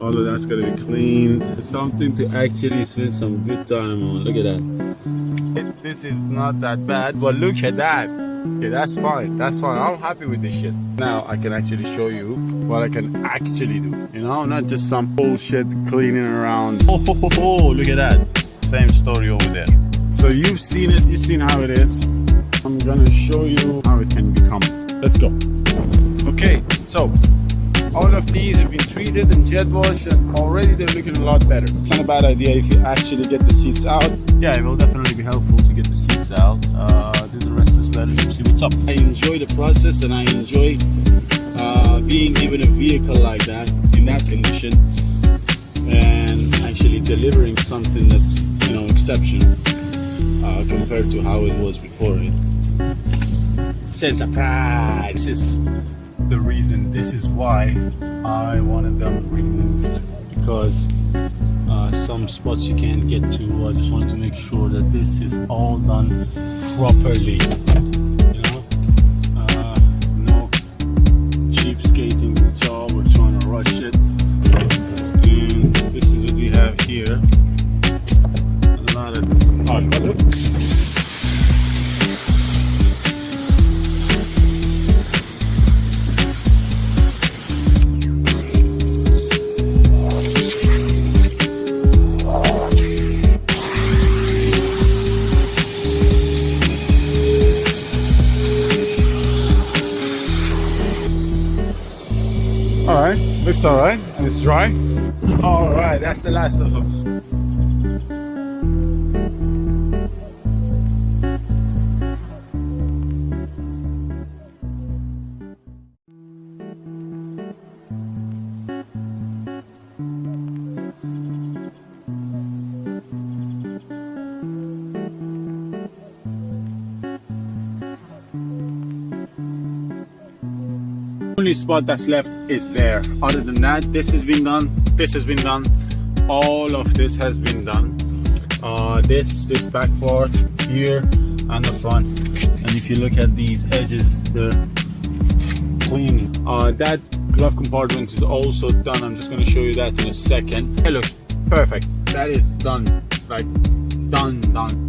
All of that's gonna be cleaned. Something to actually spend some good time on. Look at that. This is not that bad, but look at that. Okay, that's fine. That's fine. I'm happy with this shit. Now I can actually show you what I can actually do. You know, not just some bullshit cleaning around. Oh, look at that. Same story over there. So you've seen it. You've seen how it is. I'm gonna show you how it can become. Let's go. Okay, so all of these have been treated and jet washed, and already they're looking a lot better. It's not a bad idea if you actually get the seats out. Yeah, it will definitely be helpful to get the seats out. Do the rest as well and see what's up. I enjoy the process, and I enjoy being given a vehicle like that in that condition and actually delivering something that's, you know, exceptional compared to how it was before it. Sense of pride. This is the reason. This is why I wanted them removed, because some spots you can't get to. I just wanted to make sure that this is all done properly. You know, no cheapskating this job or trying to rush it. And this is what we have here. A lot of Alright, looks alright, and it's dry. Alright, that's the last of them. Only spot that's left is there. Other than that, this has been done. This has been done. All of this has been done. This back part here and the front. And if you look at these edges, they're clean. That glove compartment is also done. I'm just going to show you that in a second. It looks perfect. That is done. Like done.